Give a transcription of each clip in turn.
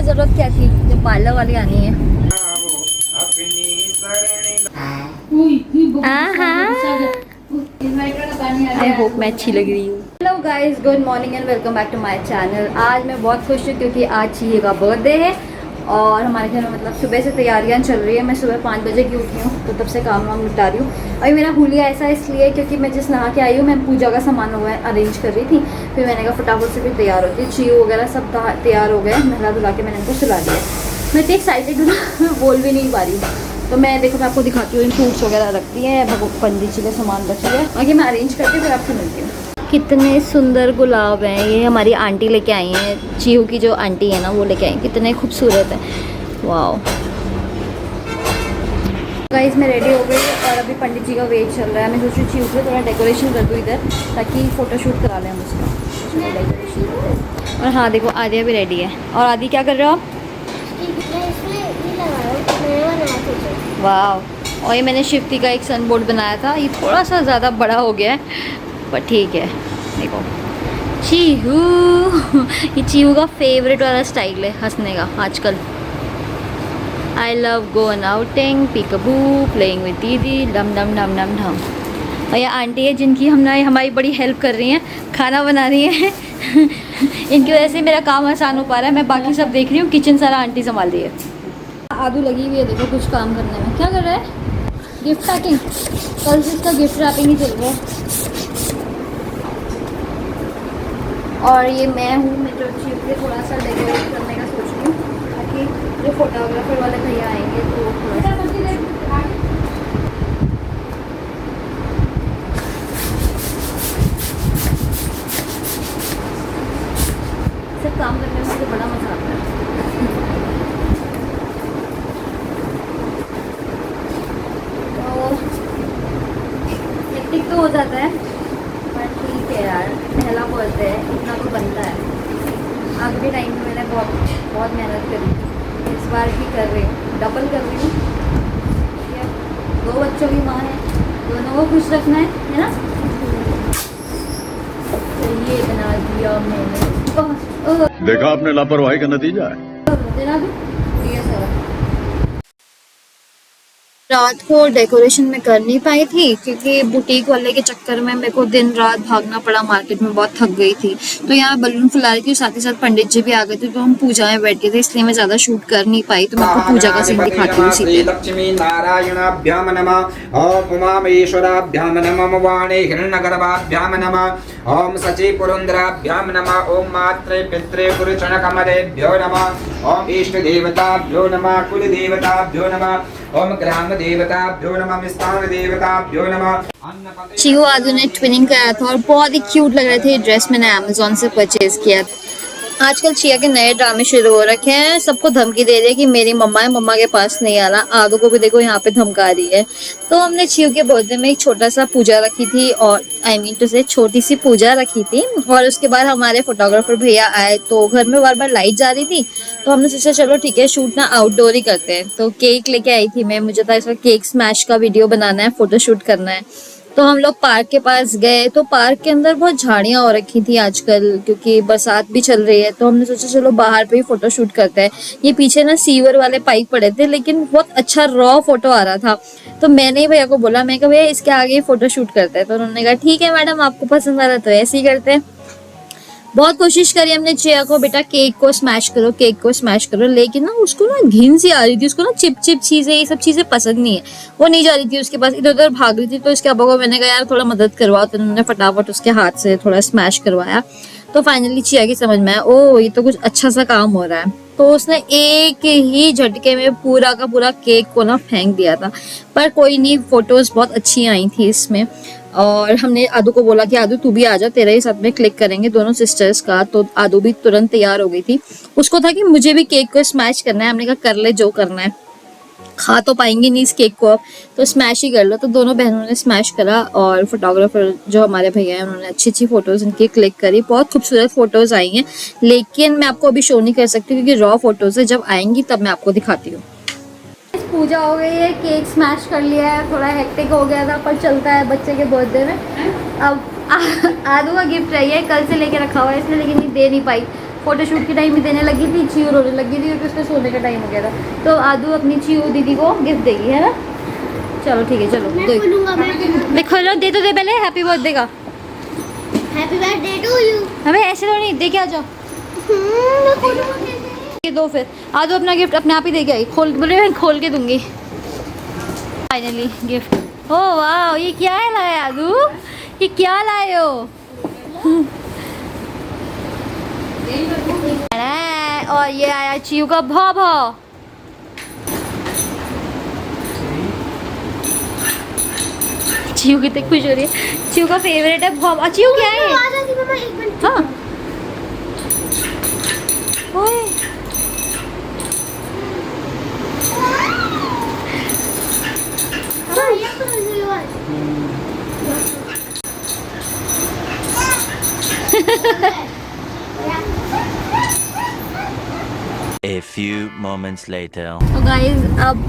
जरूरत क्या थी जब पार्लर वाली आनी है। आई होप मैं अच्छी लग रही हूँ। Hello guys, good morning and welcome back to my channel. आज मैं बहुत खुश हूँ क्योंकि आज चीहे का बर्थडे है और हमारे घर में मतलब सुबह से तैयारियां चल रही है। मैं सुबह 5 बजे की उठी हूँ तो तब से काम वाम निपटा रही हूँ। अभी मेरा हुलिया ऐसा इसलिए क्योंकि मैं जिस नहा के आई हूँ मैं पूजा का सामान हुआ है अरेंज कर रही थी। फिर मैंने कहा फटाफट से फिर तैयार होती है। चीहू वगैरह सब तैयार हो गए, नहला धुला के मैंने उनको सुला दिया। मैं इतनी एक्साइटेड हूँ मैं बोल भी नहीं पा रही हूँ। तो मैं देखो मैं आपको दिखाती हूँ, इन फ्रूट्स वगैरह रखती है, पंडित जी का सामान रखी है, बाकी मैं अरेंज करके फिर आपसे मिलती हूँ। कितने सुंदर गुलाब हैं, ये हमारी आंटी लेके आई हैं, चीहू की जो आंटी है ना वो लेके आई। कितने खूबसूरत है, वाओ। गाइस मैं रेडी हो गई और अभी पंडित जी का वेट चल रहा है। मैं सोच रही चीहू पे थोड़ा डेकोरेशन कर दूँ इधर ताकि फ़ोटोशूट करा लें हम उसका डेकोरेशन। और हाँ देखो आदिया भी रेडी है। और आदि क्या कर रहे हो आप? वाह। और ये मैंने शिफ्टी का एक सन बोर्ड बनाया था, ये थोड़ा सा ज़्यादा बड़ा हो गया है पर ठीक है। देखो चीहू ये चीहू का फेवरेट वाला स्टाइल है हंसने का आजकल। I love gone outing peekaboo playing with दीदी डम डम डम डम डम। और ये आंटी है जिनकी हमारी बड़ी हेल्प कर रही हैं, खाना बना रही हैं इनकी वजह से मेरा काम आसान हो पा रहा है। मैं बाकी सब देख रही हूँ, किचन सारा आंटी संभाल रही है। आदू लगी हुई है देखो कुछ काम करने में। क्या कर रहा है? Gift packing. कल से इसका गिफ्ट रैपिंग ही चल रहा है। और ये मैं हूँ, मैं जो चीज़ पे थोड़ा सा डेकोरेट करने का सोच रही हूँ ताकि जो फोटोग्राफर वाले भैया आएंगे तो थोड़ा सब काम करने में मुझे बड़ा मजा आता है। तो हो जाता है पर ठीक है यार, पहला बर्थडे है, इतना तो बनता है। आखिरी टाइम में मैंने बहुत मेहनत करी, इस बार भी कर रही हूँ, डबल कर रही हूँ। ठीक है, 2 बच्चों की माँ है, दोनों को खुश रखना है ना। तो ये बना दिया मैंने। देखा आपने लापरवाही का नतीजा है। देना भी ये सारा रात को डेकोरेशन में कर नहीं पाई थी क्योंकि बुटीक वाले के चक्कर में मेरे को दिन रात भागना पड़ा, मार्केट में बहुत थक गई थी। तो यहाँ बलून फुला रही थी, साथ ही साथ पंडित जी भी आ गए थे तो हम पूजा में बैठ गए थे, इसलिए मैं ज्यादा शूट कर नहीं पाई। तो मैं आपको पूजा का सीन दिखाती हूँ सीधे। लक्ष्मी नारायणाभ्याम नमः। ओम उमामहेश्वराभ्याम नमः। वाणी हिरण्यगर्भाभ्याम नमः। ओम सची पुरंदराभ्याम नमः। ओम मात्रे पित्रे गुरुचरणकमलेभ्यो नमः। ओम इष्ट देवताभ्यो नमः। कुल देवताभ्यो नमः। ओम ग्राम देवताभ्यो नमः। स्थान देवताभ्यो नमः। चीहू आदू ने ट्विनिंग कराया था और बहुत ही क्यूट लग रहे थे। ये ड्रेस मैंने अमेजोन से परचेज किया था। आजकल चिया के नए ड्रामे शुरू हो रखे हैं, सबको धमकी दे रही है कि मेरी मम्मा है, मम्मा के पास नहीं आना। आदू को भी देखो यहाँ पे धमका रही है। तो हमने चिया के बर्थडे में एक छोटा सा पूजा रखी थी, और आई मीन टू से छोटी सी पूजा रखी थी। और उसके बाद हमारे फोटोग्राफर भैया आए तो घर में बार बार लाइट जा रही थी, तो हमने सोचा चलो ठीक है शूट ना आउटडोर ही करते हैं। तो केक लेके आई थी मैं, मुझे था इसका केक स्मैश का वीडियो बनाना है, फोटोशूट करना है। तो हम लोग पार्क के पास गए तो पार्क के अंदर बहुत झाड़ियां हो रखी थी आजकल क्योंकि बरसात भी चल रही है। तो हमने सोचा चलो बाहर पे ही फोटो शूट करते हैं। ये पीछे ना सीवर वाले पाइप पड़े थे लेकिन बहुत अच्छा रॉ फोटो आ रहा था। तो मैंने ही भैया को बोला, मैं कहा भैया इसके आगे ही फोटो शूट करते हैं। तो उन्होंने कहा ठीक है मैडम, आपको पसंद आ रहा है तो ऐसे ही करते हैं। बहुत कोशिश करी हमने चिया को, बेटा केक को स्मैश करो, केक को स्मैश करो, लेकिन ना उसको ना घिन सी आ रही थी। उसको ना चिप चिप चीजें, ये सब चीजें पसंद नहीं है। वो नहीं जा रही थी उसके पास, इधर उधर भाग रही थी। तो इसके अब्बा को मैंने कहा यार थोड़ा मदद करवाओ, तो उन्होंने फटाफट उसके हाथ से थोड़ा स्मैश करवाया। तो फाइनली चिया की समझ में आया, ओ ये तो कुछ अच्छा सा काम हो रहा है। तो उसने एक ही झटके में पूरा का पूरा केक को ना फेंक दिया था। पर कोई नहीं, फोटोज बहुत अच्छी आई थी इसमें। और हमने आदू को बोला कि आदू तू भी आ जा, तेरे ही साथ में क्लिक करेंगे दोनों सिस्टर्स का। तो आदू भी तुरंत तैयार हो गई थी। उसको था कि मुझे भी केक को स्मैश करना है। हमने कहा कर ले जो करना है, खा तो पाएंगे नहीं इस केक को अब, तो स्मैश ही कर लो। तो दोनों बहनों ने स्मैश करा और फोटोग्राफर जो हमारे भैया हैं उन्होंने अच्छी अच्छी फोटोज इनकी क्लिक करी। बहुत खूबसूरत फोटोज आई हैं, लेकिन मैं आपको अभी शो नहीं कर सकती क्योंकि रॉ फोटोज है, जब आएंगी तब मैं आपको दिखाती हूँ। पूजा हो गई है, केक स्मैश कर लिया है, थोड़ा हेक्टिक हो गया था पर चलता है बच्चे के बर्थडे में। अब आदू का गिफ्ट चाहिए, कल से लेके रखा हुआ है इसने लेकिन दे नहीं पाई। फोटोशूट के टाइम ही देने लगी थी, चियो रोने लगी थी क्योंकि उसका सोने का टाइम हो गया था। तो आदू अपनी चियो दीदी को गिफ्ट देगी, है ना? चलो ठीक है, चलो मैं खोलूंगा, मैं खोलो, दे तो दे पहले हैप्पी बर्थडे का। Happy birthday to you. हमें ऐसे तो नहीं, दे के आ जाओ। मैं खोलूंगा कैसे? ये दो फिर आदू अपना गिफ्ट अपने आप ही दे के आई, खोल बोले मैं खोल के दूंगी। Finally gift. ओ वाह, ये क्या है लाया आदू? ये क्या लाए हो? और ये आया चियो का भौ भौ। चियो कितनी खुश हो रही है, चियो का फेवरेट है भौ। चियो क्या है? आवाज आती है, मम्मा एक मिनट। हाँ ओए हाँ, ये तो मुझे आवाज। A few moments later. तो गाइस अब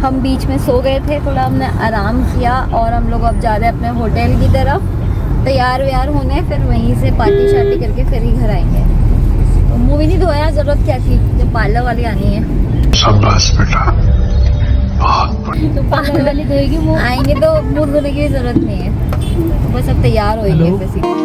हम बीच में सो गए थे, थोड़ा हमने आराम किया और हम लोग अब जा रहे हैं अपने होटल की तरफ तैयार व्यार होने, फिर वहीं से पार्टी शार्टी करके फिर ही घर आएंगे। तो मुँह भी नहीं धोया, जरूरत क्या थी जब पार्लर वाली आनी है। शाबाश बेटा, बहुत बढ़िया। तो पार्लर वाली धोएगी मुँह, आएंगे तो मुँह धोने की जरूरत नहीं है। तो बस अब तैयार होएंगे फिर सीधे।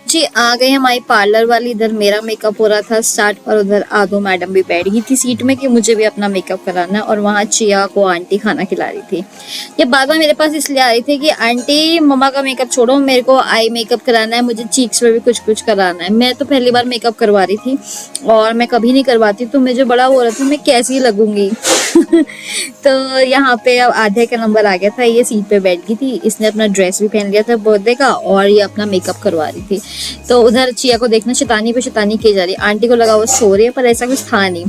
जी आ गए हमारी पार्लर वाली। इधर मेरा मेकअप हो रहा था स्टार्ट और उधर आदो मैडम भी बैठ गई थी सीट में कि मुझे भी अपना मेकअप कराना है। और वहाँ चिया को आंटी खाना खिला रही थी। ये बार बार मेरे पास इसलिए आ रही थी कि आंटी मम्मा का मेकअप छोड़ो, मेरे को आई मेकअप कराना है, मुझे चीक्स पे भी कुछ कुछ कराना है। मैं तो पहली बार मेकअप करवा रही थी और मैं कभी नहीं करवाती, तो मुझे बड़ा हो रहा था मैं कैसी लगूंगी। तो यहाँ पे अब आधे का नंबर आ गया था, ये सीट पे बैठ गई थी, इसने अपना ड्रेस भी पहन लिया था बर्थडे का और ये अपना मेकअप करवा रही थी। तो उधर चिया को देखना शैतानी पे शैतानी की जा रही। आंटी को लगा वो सो रही है, पर ऐसा कुछ था नहीं।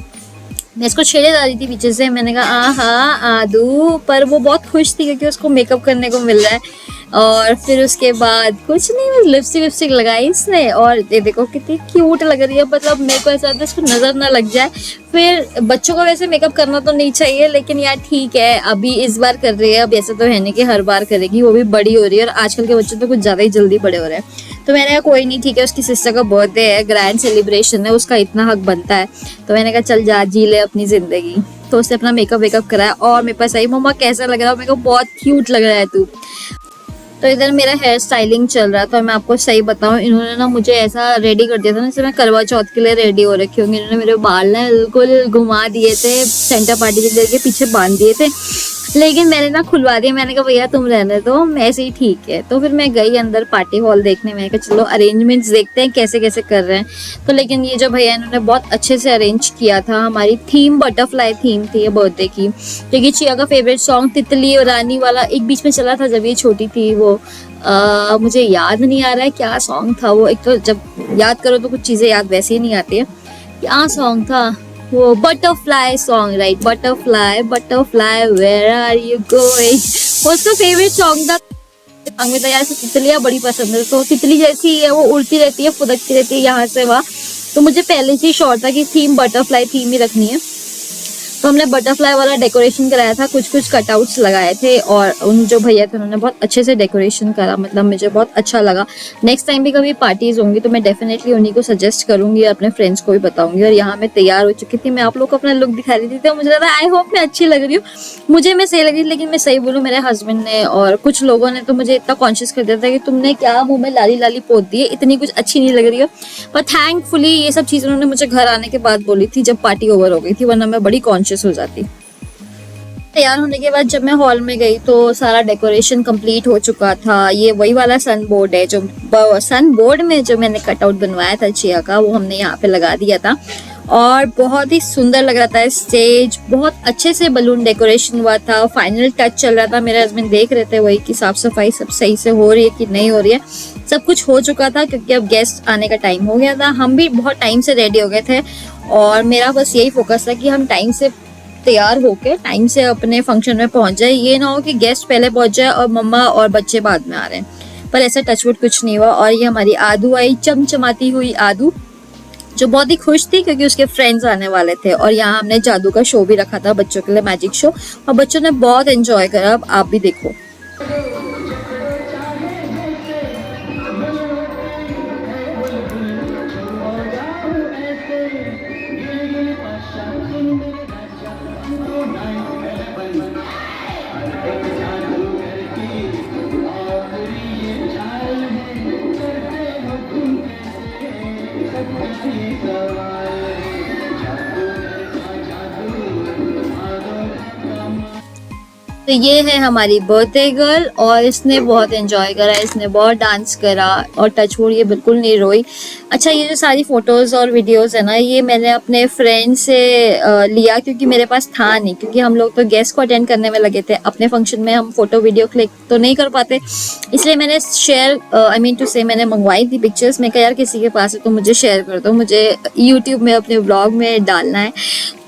मैं इसको छेड़े जा रही थी पीछे से, मैंने कहा आहा आदू, पर वो बहुत खुश थी क्योंकि उसको मेकअप करने को मिल रहा है। और फिर उसके बाद कुछ नहीं, लिपस्टिक विपस्टिक लगाई इसने और ये देखो कितनी क्यूट लग रही है। मतलब मेरे को ऐसा था इसको नजर ना लग जाए। फिर बच्चों का वैसे मेकअप करना तो नहीं चाहिए, लेकिन यार ठीक है अभी इस बार कर रही है, अब ऐसा तो है नहीं कि हर बार करेगी, वो भी बड़ी हो रही है और आजकल के बच्चे तो कुछ ज्यादा ही जल्दी बड़े हो रहे हैं। तो मैंने कहा कोई नहीं ठीक है, उसकी सिस्टर का बर्थडे है, ग्रैंड सेलिब्रेशन है, उसका इतना हक बनता है। तो मैंने कहा चल जा जी ले अपनी जिंदगी। तो उसने अपना मेकअप वेकअप कराया और मेरे पास आई, मम्मा कैसा लग रहा है? मेरे को बहुत क्यूट लग रहा है तू। तो इधर मेरा हेयर स्टाइलिंग चल रहा था। मैं आपको सही बताऊं, इन्होंने ना मुझे ऐसा रेडी कर दिया था ना जैसे मैं करवा चौथ के लिए रेडी हो रखी होंगी। इन्होंने मेरे बाल ना बिल्कुल घुमा दिए थे, सेंटर पार्टी के पीछे बांध दिए थे, लेकिन मैंने ना खुलवा दिया। मैंने कहा भैया तुम रहने दो, ऐसे ही ठीक है। तो फिर मैं गई अंदर पार्टी हॉल देखने। मैंने कहा चलो अरेंजमेंट्स देखते हैं कैसे कैसे कर रहे हैं। तो लेकिन ये जो भैया इन्होंने बहुत अच्छे से अरेंज किया था। हमारी थीम बटरफ्लाई थीम थी ये बर्थडे की, क्योंकि चिया का फेवरेट सॉन्ग तितली और रानी वाला एक बीच में चला था जब ये छोटी थी। वो मुझे याद नहीं आ रहा है क्या सॉन्ग था वो। एक तो जब याद करो तो कुछ चीज़ें याद वैसे ही नहीं आती है। क्या सॉन्ग था वो? Butterfly song, right, butterfly butterfly where are you going, वो उसका फेवरेट सॉन्ग था। हमें तो यार तितलियां बड़ी पसंद है, तो तितली जैसी है वो, उड़ती रहती है, फुदकती रहती है यहाँ से वहाँ। तो मुझे पहले से ही शौक था कि थीम बटरफ्लाई थीम ही रखनी है। तो हमने बटरफ्लाई वाला डेकोरेशन कराया था, कुछ कुछ कटआउट्स लगाए थे और उन जो भैया थे उन्होंने बहुत अच्छे से डेकोरेशन करा। मतलब मुझे बहुत अच्छा लगा। नेक्स्ट टाइम भी कभी पार्टीज होंगी तो मैं डेफिनेटली उन्हीं को सजेस्ट करूंगी और अपने फ्रेंड्स को भी बताऊंगी। और यहाँ मैं तैयार हो चुकी थी, मैं आप लोग को अपना लुक दिखा रही थी, तो मुझे लगा आई होप मैं अच्छी लग रही हूँ। मुझे मैं सही लग रही थी, लेकिन मैं सही बोलूँ मेरे हस्बैंड ने और कुछ लोगों ने तो मुझे इतना कॉन्शियस कर दिया था कि तुमने क्या मुँह में लाली लाली पोत दी है, इतनी कुछ अच्छी नहीं लग रही हो। पर थैंकफुली ये सब चीज़ उन्होंने मुझे घर आने के बाद बोली थी, जब पार्टी ओवर हो गई थी, वरना मैं बड़ी कॉन्शियस हो जाती। तैयार होने के बाद जब मैं हॉल में गई तो सारा डेकोरेशन कंप्लीट हो चुका था। ये वही वाला सन बोर्ड है जो सन बोर्ड में जो मैंने कटआउट बनवाया था चिया का, वो हमने यहाँ पे लगा दिया था और बहुत ही सुंदर लग रहा था स्टेज। बहुत अच्छे से बलून डेकोरेशन हुआ था। फाइनल टच चल रहा था, मेरे हस्बैंड देख रहे थे वही कि साफ सफाई सब सही से हो रही है कि नहीं हो रही है। सब कुछ हो चुका था क्योंकि अब गेस्ट आने का टाइम हो गया था। हम भी बहुत टाइम से रेडी हो गए थे और मेरा बस यही फोकस था कि हम टाइम से तैयार होके टाइम से अपने फंक्शन में पहुंच जाए। ये ना हो कि गेस्ट पहले पहुंच जाए और मम्मा और बच्चे बाद में आ रहे हैं। पर ऐसा टचवुड कुछ नहीं हुआ। और ये हमारी आदू आई, चमचमाती हुई आदू, जो बहुत ही खुश थी क्योंकि उसके फ्रेंड्स आने वाले थे। और यहाँ हमने जादू का शो भी रखा था बच्चों के लिए, मैजिक शो, और बच्चों ने बहुत एंजॉय करा। अब आप भी देखो। तो ये है हमारी बर्थडे गर्ल और इसने बहुत एंजॉय करा, इसने बहुत डांस करा और टच वुड ये बिल्कुल नहीं रोई। अच्छा, ये जो सारी फोटोज़ और वीडियोस है ना, ये मैंने अपने फ्रेंड से लिया क्योंकि मेरे पास था नहीं, क्योंकि हम लोग तो गेस्ट को अटेंड करने में लगे थे। अपने फंक्शन में हम फोटो वीडियो क्लिक तो नहीं कर पाते, इसलिए मैंने मैंने मंगवाई थी पिक्चर्स। मैं कहा यार किसी के पास है तो मुझे शेयर कर दो, मुझे यूट्यूब में अपने व्लॉग में डालना है।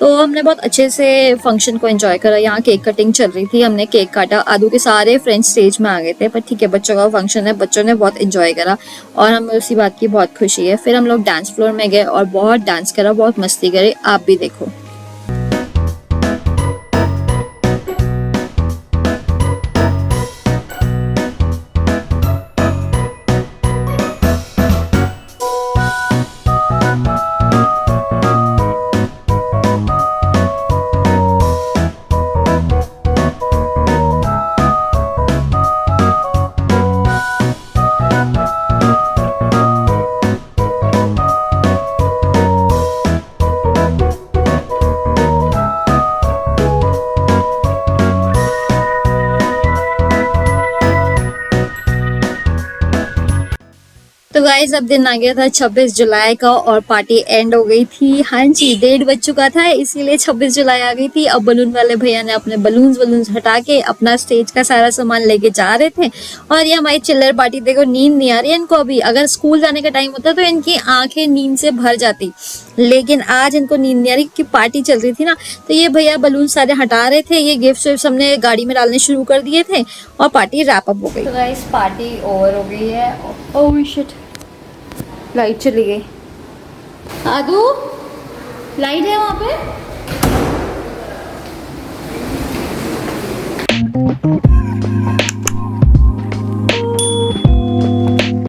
तो हमने बहुत अच्छे से फंक्शन को एंजॉय करा। यहाँ केक कटिंग चल रही थी, हमने केक काटा, आदू के सारे फ्रेंड्स स्टेज में आ गए थे, पर ठीक है बच्चों का फंक्शन है, बच्चों ने बहुत एंजॉय करा और हमें उसी बात की बहुत खुशी है। फिर हम लोग डांस फ्लोर में गए और बहुत डांस करा, बहुत मस्ती करे, आप भी देखो। तो गाइस अब दिन आ गया था 26 जुलाई का और पार्टी एंड हो गई थी। हाँ जी, 1:30 बज चुका था, इसीलिए 26 जुलाई आ गई थी। अब बलून वाले भैया ने अपने बलून्स हटा के अपना स्टेज का सारा सामान लेके जा रहे थे। और ये हमारी चिल्लर पार्टी, देखो नींद नहीं आ रही है इनको अभी। अगर स्कूल जाने का टाइम होता तो इनकी आंखें नींद से भर जाती, लेकिन आज इनको नींद नहीं आ रही क्योंकि पार्टी चल रही थी ना। तो ये भैया बलून सारे हटा रहे थे, ये गिफ्ट हमने गाड़ी में डालने शुरू कर दिए थे और पार्टी रैप अप हो गई। तो गाइस पार्टी ओवर हो गई है। ओह शिट, लाइट चली गई। आदू, लाइट है वहाँ पे?